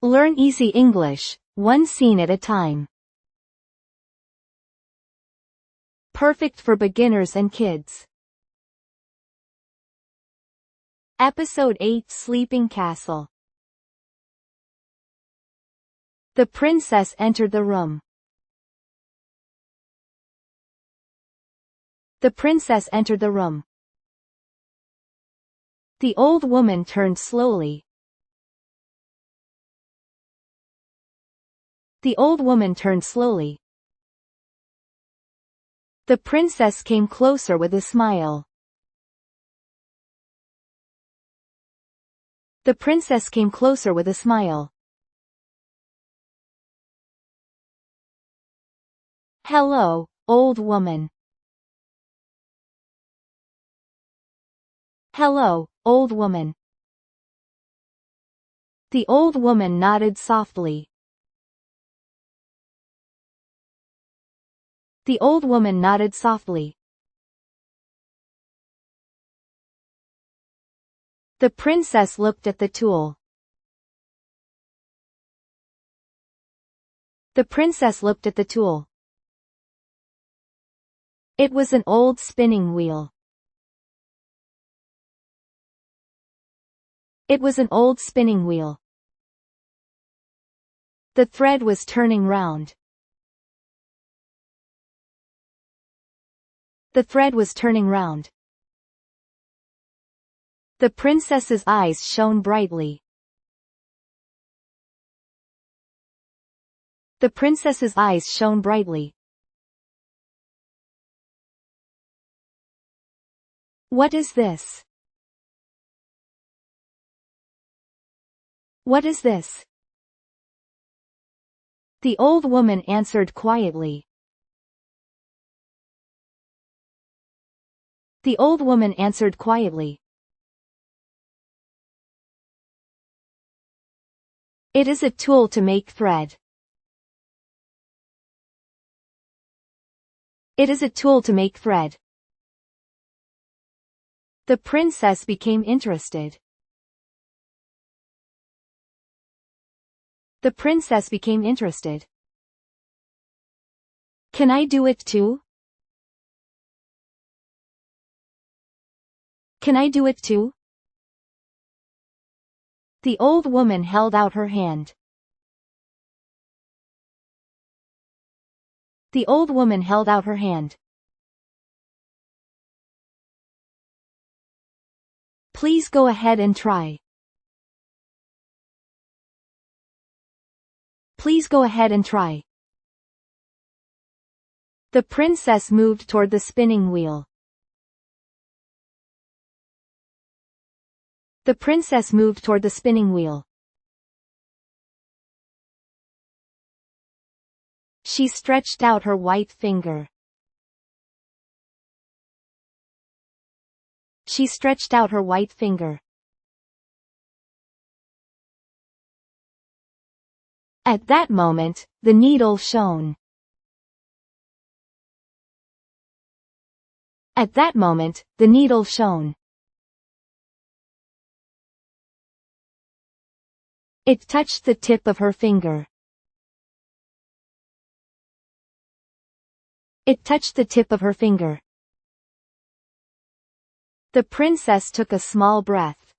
Learn easy English, one scene at a time. Perfect for beginners and kids. Episode 8 Sleeping Castle. The princess entered the room. The princess entered the room. The old woman turned slowly. The old woman turned slowly. The princess came closer with a smile. The princess came closer with a smile. Hello, old woman. Hello, old woman. The old woman nodded softly. The old woman nodded softly. The princess looked at the tool. The princess looked at the tool. It was an old spinning wheel. It was an old spinning wheel. The thread was turning round. The thread was turning round. The princess's eyes shone brightly. The princess's eyes shone brightly. What is this? What is this? The old woman answered quietly. The old woman answered quietly. It is a tool to make thread. It is a tool to make thread. The princess became interested. The princess became interested. Can I do it too? Can I do it too? The old woman held out her hand. The old woman held out her hand. Please go ahead and try. Please go ahead and try. The princess moved toward the spinning wheel. The princess moved toward the spinning wheel. She stretched out her white finger. She stretched out her white finger. At that moment, the needle shone. At that moment, the needle shone. It touched the tip of her finger. It touched the tip of her finger. The princess took a small breath.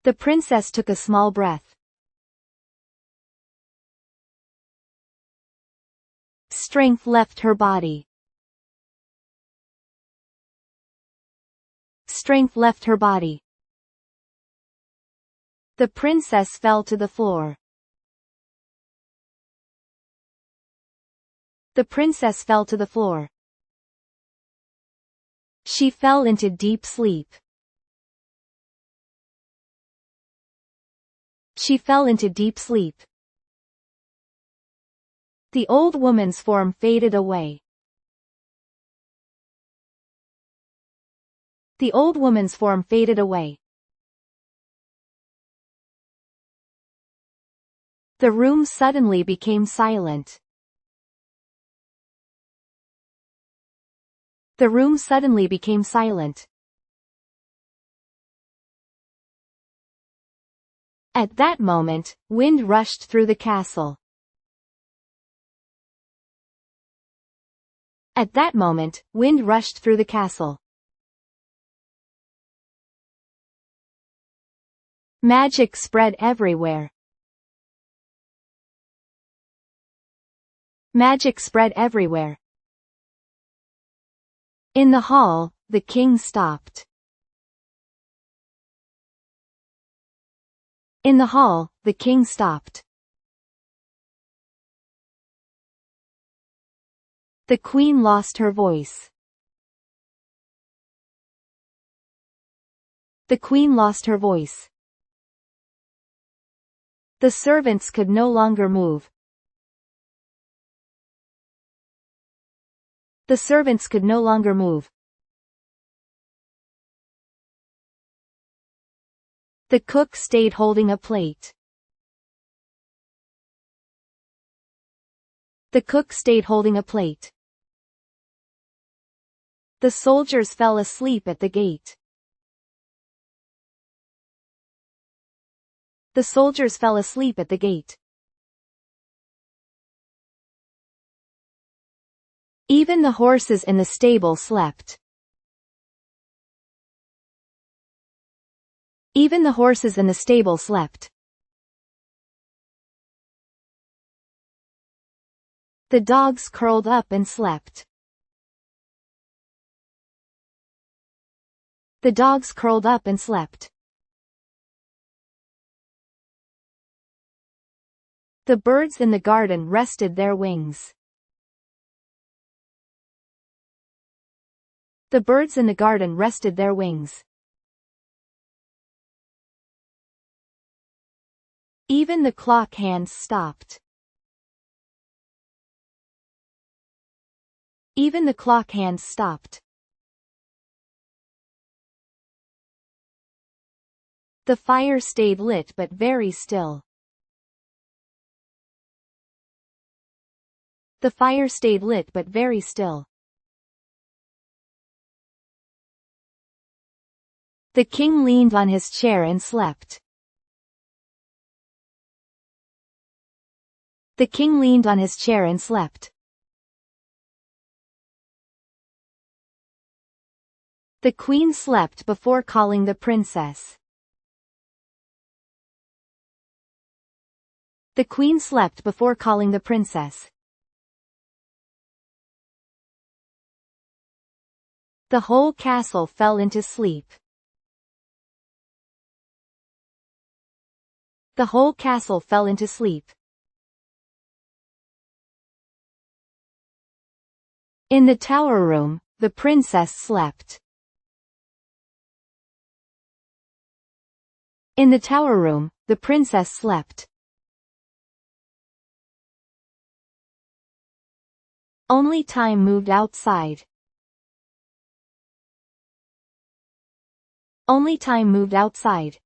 The princess took a small breath. Strength left her body. Strength left her body. The princess fell to the floor. The princess fell to the floor. She fell into deep sleep. She fell into deep sleep. The old woman's form faded away. The old woman's form faded away. The room suddenly became silent. The room suddenly became silent. At that moment, wind rushed through the castle. At that moment, wind rushed through the castle. Magic spread everywhere. Magic spread everywhere. In the hall, the king stopped. In the hall, the king stopped. The queen lost her voice. The queen lost her voice. The servants could no longer move. The servants could no longer move. The cook stayed holding a plate. The cook stayed holding a plate. The soldiers fell asleep at the gate. The soldiers fell asleep at the gate. Even the horses in the stable slept. Even the horses in the stable slept. The dogs curled up and slept. The dogs curled up and slept. The birds in the garden rested their wings. The birds in the garden rested their wings. Even the clock hands stopped. Even the clock hands stopped. The fire stayed lit but very still. The fire stayed lit but very still. The king leaned on his chair and slept. The king leaned on his chair and slept. The queen slept before calling the princess. The queen slept before calling the princess. The whole castle fell into sleep. The whole castle fell into sleep. In the tower room, the princess slept. In the tower room, the princess slept. Only time moved outside. Only time moved outside.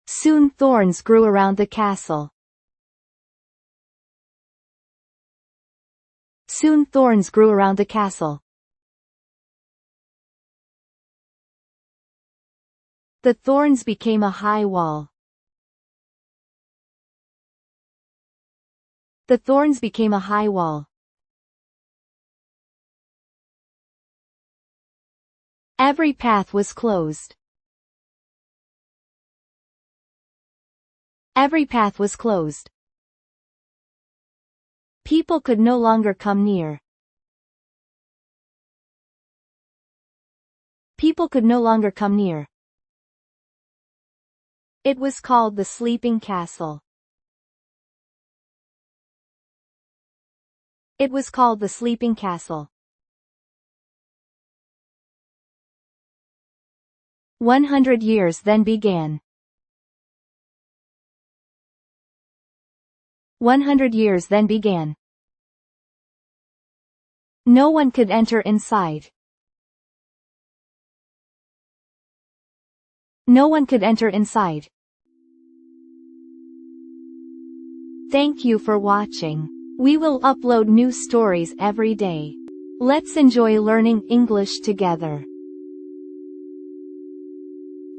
Soon thorns grew around the castle. Soon thorns grew around the castle. The thorns became a high wall. The thorns became a high wall. Every path was closed. Every path was closed. People could no longer come near. People could no longer come near. It was called the Sleeping Castle. It was called the Sleeping Castle. 100 years then began. 100 years then began. No one could enter inside. No one could enter inside. Thank you for watching. We will upload new stories every day. Let's enjoy learning English together.